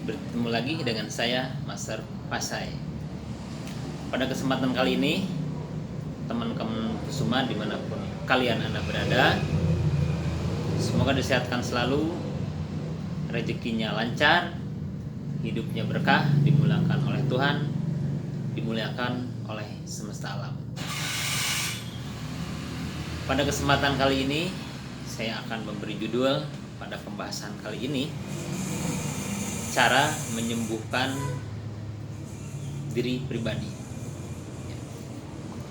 Bertemu lagi dengan saya, Master Pasai. Pada kesempatan kali ini, teman-teman Kusuma dimanapun kalian Anda berada, semoga disehatkan selalu, rezekinya lancar, hidupnya berkah, dimuliakan oleh Tuhan, dimuliakan oleh semesta alam. Pada kesempatan kali ini, saya akan memberi judul pada pembahasan kali ini, cara menyembuhkan diri pribadi.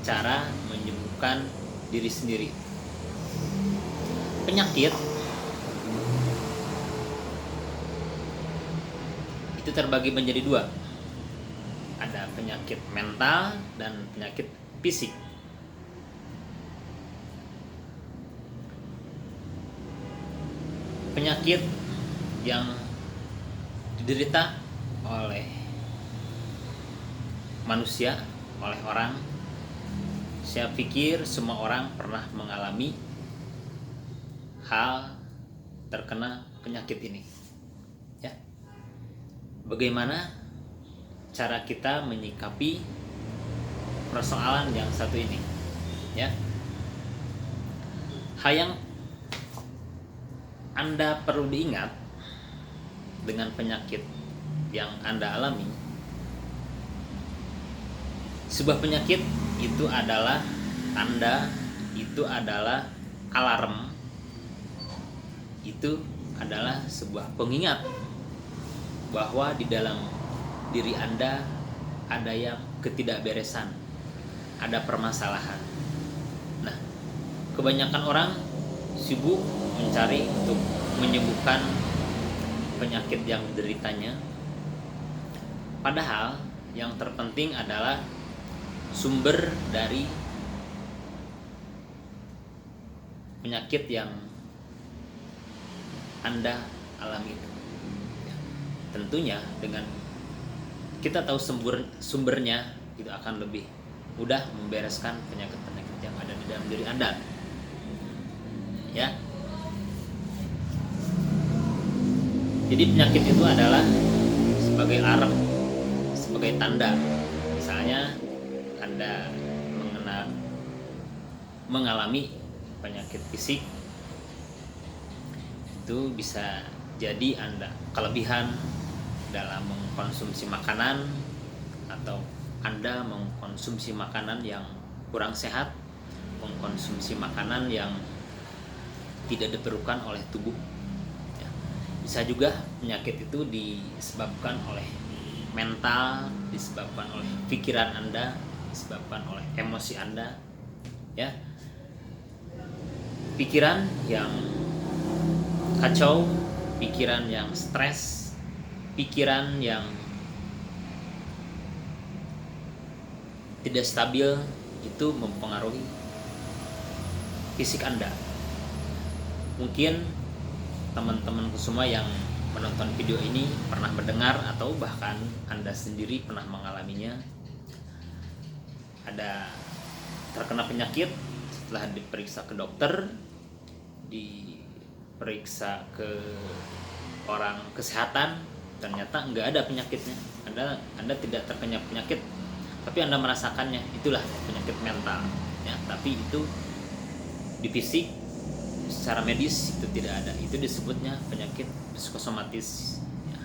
Cara menyembuhkan diri sendiri. Penyakit itu terbagi menjadi dua. Ada penyakit mental dan penyakit fisik. Penyakit yang diderita oleh manusia, oleh orang, saya pikir semua orang pernah mengalami hal terkena penyakit ini. Ya. Bagaimana cara kita menyikapi persoalan yang satu ini? Ya. Hal yang Anda perlu diingat dengan penyakit yang Anda alami, sebuah penyakit itu adalah tanda, itu adalah alarm, itu adalah sebuah pengingat bahwa di dalam diri Anda ada yang ketidakberesan, ada permasalahan. Nah, kebanyakan orang sibuk mencari untuk menyembuhkan penyakit yang dideritanya. Padahal yang terpenting adalah sumber dari penyakit yang Anda alami. Tentunya dengan kita tahu sumbernya, itu akan lebih mudah membereskan penyakit-penyakit yang ada di dalam diri Anda. Ya. Jadi penyakit itu adalah sebagai alarm, sebagai tanda. Misalnya Anda mengalami penyakit fisik, itu bisa jadi Anda kelebihan dalam mengkonsumsi makanan, atau Anda mengkonsumsi makanan yang kurang sehat, mengkonsumsi makanan yang tidak diperlukan oleh tubuh. Ya. Bisa juga penyakit itu disebabkan oleh mental, disebabkan oleh pikiran Anda, disebabkan oleh emosi Anda. Ya. Pikiran yang kacau, pikiran yang stres, pikiran yang tidak stabil, itu mempengaruhi fisik Anda. Mungkin teman-teman semua yang menonton video ini pernah mendengar atau bahkan Anda sendiri pernah mengalaminya. Ada terkena penyakit, setelah diperiksa ke dokter, diperiksa ke orang kesehatan, ternyata nggak ada penyakitnya. Anda tidak terkena penyakit, tapi Anda merasakannya. Itulah penyakit mental. Ya, tapi itu di fisik, secara medis itu tidak ada. Itu disebutnya penyakit psikosomatis. Ya,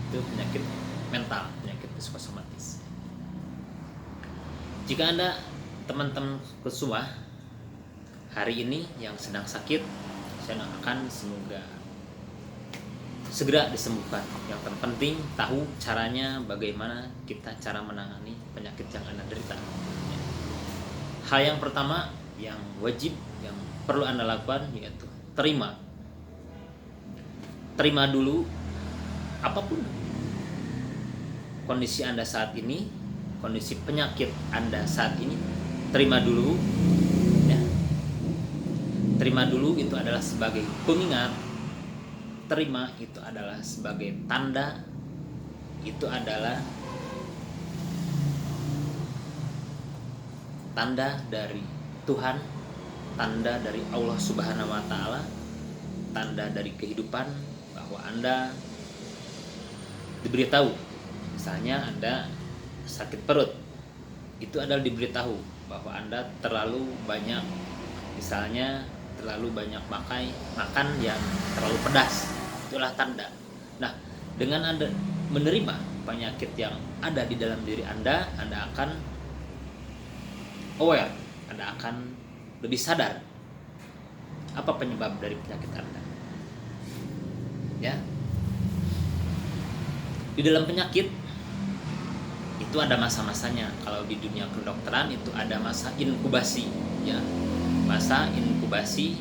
itu penyakit mental, penyakit psikosomatis. Jika Anda, teman-teman Kusuma, hari ini yang sedang sakit, saya doakan semoga segera disembuhkan. Yang terpenting tahu caranya, bagaimana kita cara menangani penyakit yang Anda derita. Ya. Hal yang pertama yang wajib, yang perlu Anda lakukan, yaitu terima dulu apapun kondisi Anda saat ini, kondisi penyakit Anda saat ini. Terima dulu, ya. Terima dulu itu adalah sebagai pengingat. Terima itu adalah sebagai tanda, itu adalah tanda dari Tuhan, tanda dari Allah Subhanahu wa Ta'ala tanda dari kehidupan bahwa Anda diberitahu, misalnya Anda sakit perut, itu adalah diberitahu bahwa Anda terlalu banyak, misalnya terlalu banyak makan yang terlalu pedas, itulah tanda. Nah, dengan Anda menerima penyakit yang ada di dalam diri Anda akan aware, Anda akan lebih sadar apa penyebab dari penyakit Anda. Ya. Di dalam penyakit itu ada masa-masanya. Kalau di dunia kedokteran itu ada masa inkubasi, ya. Masa inkubasi,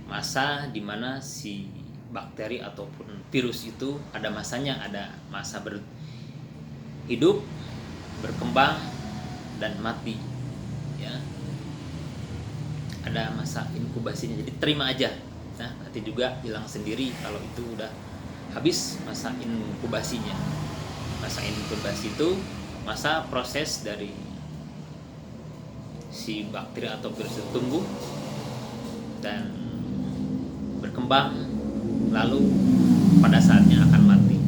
masa di mana si bakteri ataupun virus itu ada masanya, ada masa hidup, berkembang dan mati, ya. Ada masa inkubasinya. Jadi terima aja. Nah, nanti juga hilang sendiri kalau itu udah habis masa inkubasinya. Masa inkubasi itu masa proses dari si bakteri atau virus itu tumbuh dan berkembang, lalu pada saatnya akan mati.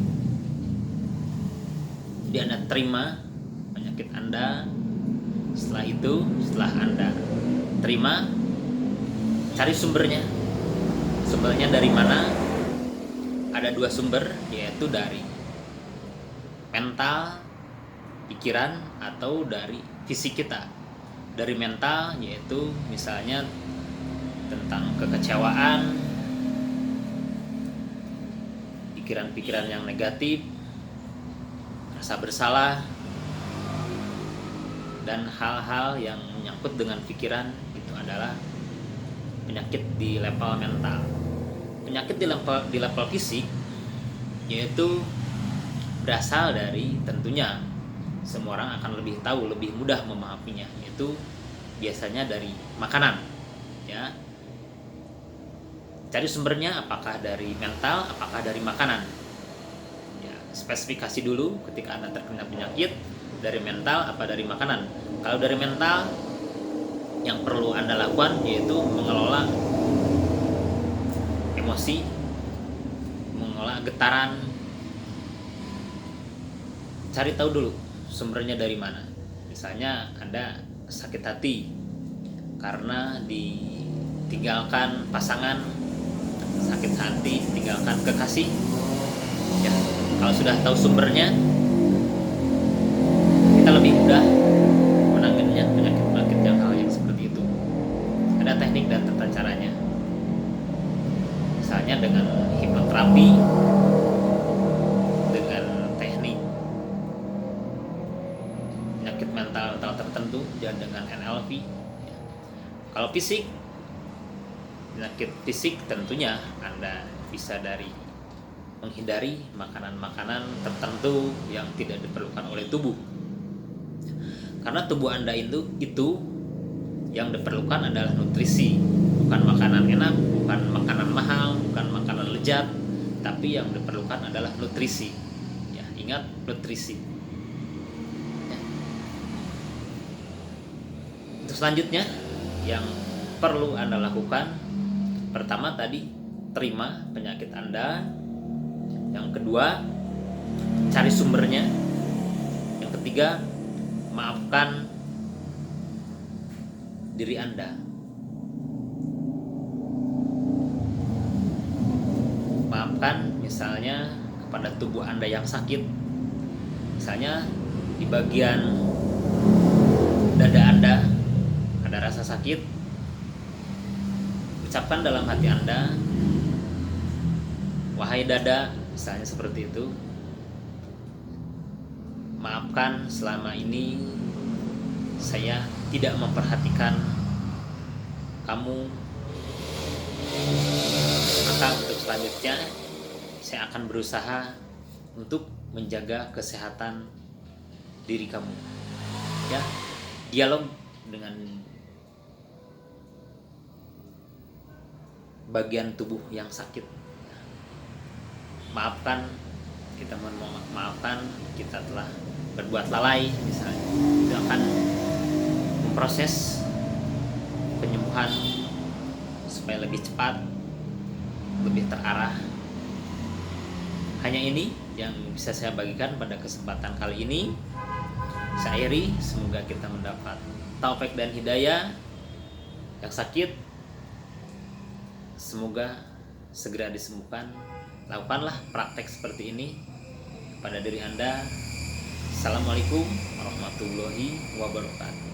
Jadi Anda terima penyakit Anda. Setelah itu, setelah Anda terima, cari sumbernya. Sumbernya dari mana? Ada dua sumber, yaitu dari mental, pikiran, atau dari fisik kita. Dari mental, yaitu misalnya tentang kekecewaan, pikiran-pikiran yang negatif, rasa bersalah, dan hal-hal yang menyangkut dengan pikiran, itu adalah penyakit di level mental. Penyakit di level fisik yaitu berasal dari, tentunya semua orang akan lebih tahu, lebih mudah memahaminya, yaitu biasanya dari makanan, ya. Cari sumbernya, apakah dari mental, apakah dari makanan, ya. Spesifikasi dulu ketika Anda terkena penyakit, dari mental apa dari makanan. Kalau dari mental, yang perlu Anda lakukan yaitu mengelola emosi, mengelola getaran. Cari tahu dulu sumbernya dari mana. Misalnya Anda sakit hati karena ditinggalkan pasangan, sakit hati tinggalkan kekasih, ya. Kalau sudah tahu sumbernya, kita lebih mudah menanganinya, penyakit yang hal yang seperti itu. Ada teknik dan tata caranya. Misalnya dengan hipnoterapi, dengan teknik penyakit mental tertentu, dan dengan NLP. Kalau fisik, penyakit fisik tentunya Anda bisa dari menghindari makanan-makanan tertentu yang tidak diperlukan oleh tubuh. Karena tubuh Anda itu yang diperlukan adalah nutrisi, bukan makanan enak, bukan makanan mahal, bukan makanan lezat, tapi yang diperlukan adalah nutrisi. Ya, ingat nutrisi. Ya. Untuk selanjutnya yang perlu Anda lakukan, pertama tadi terima penyakit Anda. Yang kedua, cari sumbernya. Yang ketiga, maafkan diri Anda. Maafkan misalnya kepada tubuh Anda yang sakit. Misalnya di bagian dada Anda ada rasa sakit. Ucapkan dalam hati Anda, wahai dada, misalnya seperti itu. Maafkan selama ini saya tidak memperhatikan kamu. Maka untuk selanjutnya saya akan berusaha untuk menjaga kesehatan diri kamu. Ya, dialog dengan bagian tubuh yang sakit. Maafkan, kita maafkan, kita telah berbuat lalai misalnya. Itu akan memproses penyembuhan supaya lebih cepat lebih terarah. Hanya ini yang bisa saya bagikan pada kesempatan kali ini. Saya akhiri, semoga kita mendapat taufik dan hidayah. Yang sakit semoga segera disembuhkan. Lakukanlah praktek seperti ini pada diri Anda. Assalamualaikum warahmatullahi wabarakatuh.